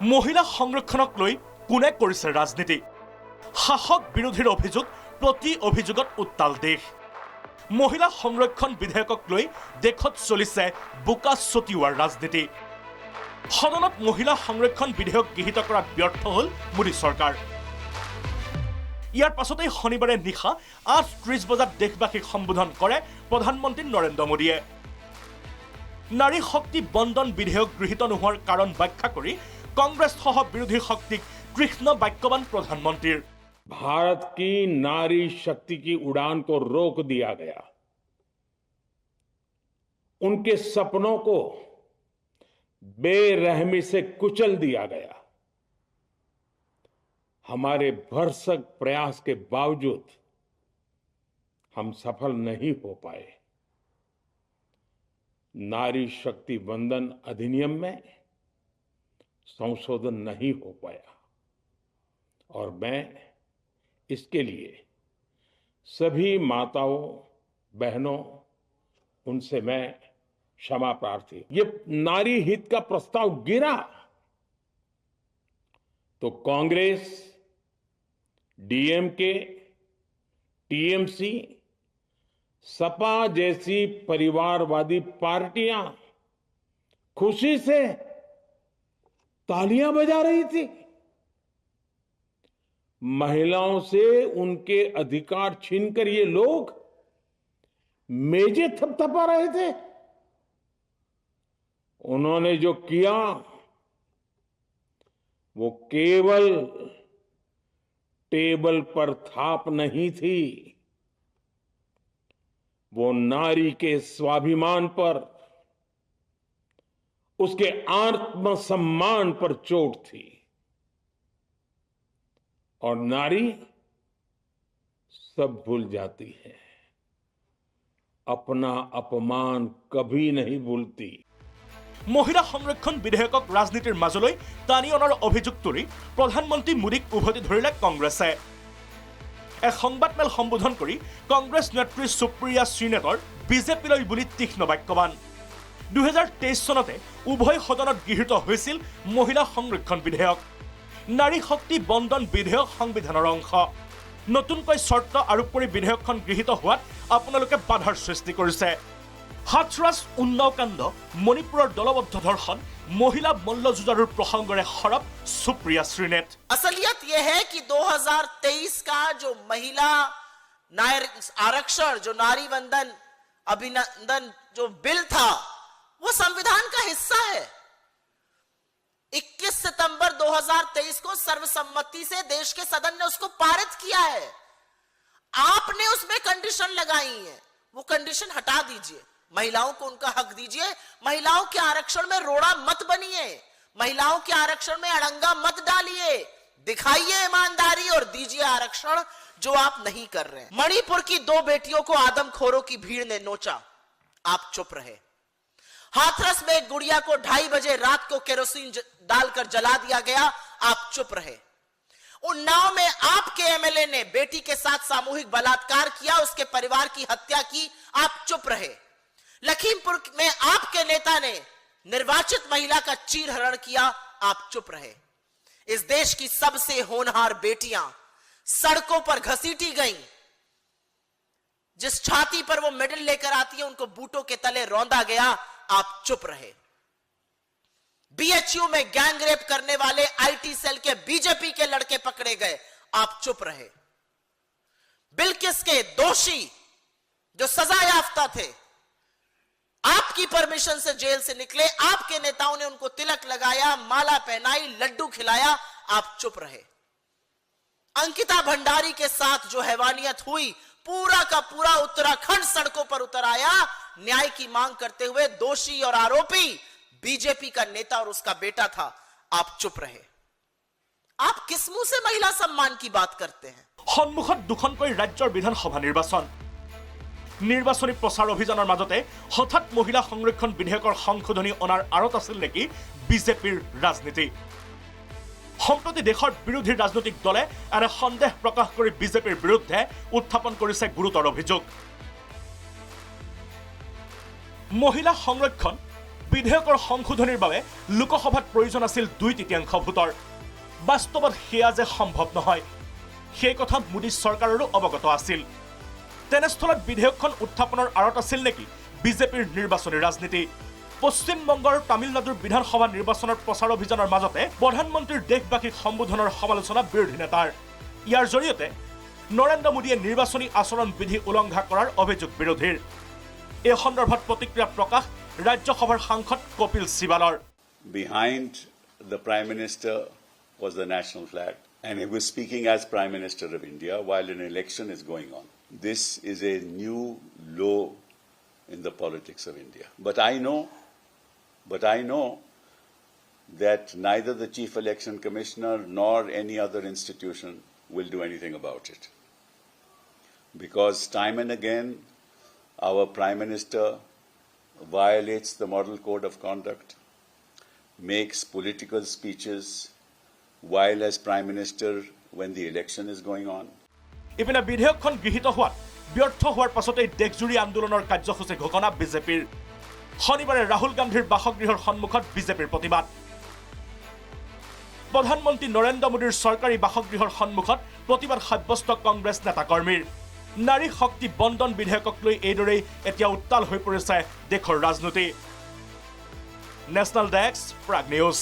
মহিলা সংৰক্ষণক লৈ কোনে কৰিছে ৰাজনীতি শাসক বিৰোধীৰ অভিযোগ প্ৰতি অভিযোগত উত্তাল দেশ মহিলা সংৰক্ষণ বিধেয়কক লৈ দেশত চলিছে বুকা ছটিওৱাৰ ৰাজনীতি সদনত মহিলা সংৰক্ষণ বিধেয়ক গৃহীত কৰাত ব্যৰ্থ হ'ল মোদী চৰকাৰ ইয়াৰ পাছতে শনিবাৰে নিশা 8:30 বজাত দেশবাসীক সম্বোধন কৰে প্ৰধানমন্ত্ৰী নৰেন্দ্ৰ মোদীয়ে নাৰী শক্তি বন্দন বিধেয়ক গৃহীত নোহোৱাৰ কাৰণ ব্যাখ্যা কৰি कांग्रेस सह विरोधी शक्ति कृष्ण वाक्यवान प्रधानमंत्री भारत की नारी शक्ति की उड़ान को रोक दिया गया उनके सपनों को बेरहमी से कुचल दिया गया हमारे भरसक प्रयास के बावजूद हम सफल नहीं हो पाए नारी शक्ति वंदन अधिनियम में संशोधन नहीं हो पाया और मैं इसके लिए सभी माताओं बहनों उनसे मैं क्षमा प्रार्थी ये नारी हित का प्रस्ताव गिरा तो कांग्रेस डीएमके टीएमसी सपा जैसी परिवारवादी पार्टियां खुशी से तालियां बजा रही थी महिलाओं से उनके अधिकार छीनकर ये लोग मेजे थपथपा रहे थे उन्होंने जो किया वो केवल टेबल पर थाप नहीं थी वो नारी के स्वाभिमान पर उसके आत्मसम्मान पर चोट थी और नारी सब भूल जाती है अपना अपमान कभी नहीं भूलती महिला संरक्षण विधेयকক राजनीतिर মাজলৈ টানি অনাৰ অভিযোগ তুলি প্ৰধানমন্ত্ৰী মোদীক উভতি ধৰিলে কংগ্ৰেছে এক সংবাদমেল সম্বোধন কৰি কংগ্ৰেছ নেত্ৰী সুপ্ৰিয়া শ্ৰীনেতৰ বিজেপিলৈ বুলি তীক্ষ্ণ বাক্যবান 2023 চনতে উভয় সদনত গৃহীত হৈছিল মহিলা সংৰক্ষণ বিধেয়ক নাৰী শক্তি বন্দন বিধেয়ক সংবিধানৰ অংশ নতুনকৈ চৰ্ত আৰোপ কৰি বিধেয়কখন গৃহীত হোৱাত আপোনালোকে বাধাৰ সৃষ্টি কৰিছে হাথৰাজ উন্নাও কাণ্ড মণিপুৰৰ দলবদ্ধ ধৰ্ষণ महिला मल्लजुजारुर प्रसंगरे खरब सुप्रिया श्रीनेत असलियत यह है कि 2023 का जो महिला आरक्षण जो नारी वंदन अभिनंदन जो बिल था वो संविधान का हिस्सा है 21 सितंबर 2023 को सर्वसम्मति से देश के सदन ने उसको पारित किया है आपने उसमें कंडीशन लगाई है वो कंडीशन हटा दीजिए महिलाओं को उनका हक दीजिए महिलाओं के आरक्षण में रोड़ा मत बनिए महिलाओं के आरक्षण में अड़ंगा मत डालिए दिखाइए ईमानदारी और दीजिए आरक्षण जो आप नहीं कर रहे हैं मणिपुर की 2 बेटियों को आदमखोरों की भीड़ ने नोचा आप चुप रहे हाथरस में एक गुड़िया को 2:30 बजे रात को केरोसिन डालकर जला दिया गया आप चुप रहे उन्नाव में आपके एमएलए ने बेटी के साथ सामूहिक बलात्कार किया उसके परिवार की हत्या की आप चुप रहे लखीमपुर में आपके नेता ने निर्वाचित महिला का चीरहरण किया आप चुप रहे इस देश की सबसे होनहार बेटियां सड़कों पर घसीटी गईं जिस छाती पर वो मेडल लेकर आती है उनको बूटों के तले रौंदा गया आप चुप रहे बीएचयू में गैंग रेप करने वाले आईटी सेल के बीजेपी के लड़के पकड़े गए आप चुप रहे बिल्किस के दोषी जो सजा याफ्ता थे आपकी परमिशन से जेल से निकले आपके नेताओं ने उनको तिलक लगाया माला पहनाई लड्डू खिलाया आप चुप रहे अंकिता भंडारी के साथ जो हैवानियत हुई पूरा का पूरा उत्तराखंड सड़कों पर उतर आया न्याय की मांग करते हुए दोषी और आरोपी बीजेपी का नेता और उसका बेटा था आप चुप रहे आप किस मुंह से महिला सम्मान की बात करते हैं सन्मुखत दुखनকৈ राज्यर विधानसभा निर्वाचनी प्रचार अभियाনৰ মাজতে হঠাৎ महिला संरक्षण विधेयকৰ সংশোধনী অনাৰ আৰত আছিল নেকি বিজেপিৰ ৰাজনীতি সম্প্ৰতি দেশৰ বিৰোধী ৰাজনৈতিক দলে এনে সন্দেহ প্ৰকাশ কৰি বিজেপিৰ বিৰুদ্ধে উত্থাপন কৰিছে গুৰুতৰ অভিযোগ महिला संरक्षण বিধেয়কৰ সংশোধনীৰ বাবে লোকসভাত প্ৰয়োজন আছিল 2/3 ভোটৰ বাস্তৱত সেয়া যে সম্ভৱ নহয় সেই কথা মোদী চৰকাৰৰো অৱগত আছিল তেনেস্থলত বিধেয়কখন উত্থাপনৰ আঁৰত আছিল নেকি বিজেপিৰ নিৰ্বাচনী ৰাজনীতি পশ্চিমবংগৰ তামিলনাডুৰ বিধানসভা নিৰ্বাচনৰ প্ৰচাৰ অভিযানৰ মাজতে প্ৰধানমন্ত্ৰীৰ দেশবাসীক সম্বোধনৰ সমালোচনা বিৰোধী নেতাৰ ইয়াৰ জৰিয়তে নৰেন্দ্ৰ মোদীয়ে নিৰ্বাচনী আচৰণ বিধি উলংঘা কৰাৰ অভিযোগ বিৰোধীৰ এই সন্দৰ্ভত প্ৰতিক্ৰিয়া প্ৰকাশ ৰাজ্যসভাৰ সাংসদ Kapil সিবালৰ Behind the Prime Minister was the national flag, and he was speaking as Prime Minister of India while an election is going on. This is a new low in the politics of India. But I know that neither the Chief Election Commissioner nor any other institution will do anything about it. Because time and again, our Prime Minister violates the Model Code of Conduct, makes political speeches while as Prime Minister when the election is going on. ইপিনে বিধেয়কখন গৃহীত হোৱাত ব্যৰ্থ হোৱাৰ পাছতেই দেশজুৰি আন্দোলনৰ কাৰ্যসূচী ঘোষণা বিজেপিৰ শনিবাৰে ৰাহুল গান্ধীৰ বাসগৃহৰ সন্মুখত বিজেপিৰ প্ৰতিবাদ প্ৰধানমন্ত্ৰী নৰেন্দ্ৰ মোদীৰ চৰকাৰী বাসগৃহৰ সন্মুখত প্ৰতিবাদ সাব্যস্ত কংগ্ৰেছ নেতাকৰ্মীৰ নাৰী শক্তি বন্দন বিধেয়কক লৈ এইদৰেই এতিয়া উত্তাল হৈ পৰিছে দেশৰ ৰাজনীতি নেশ্যনেল ডেস্ক প্ৰাগ নিউজ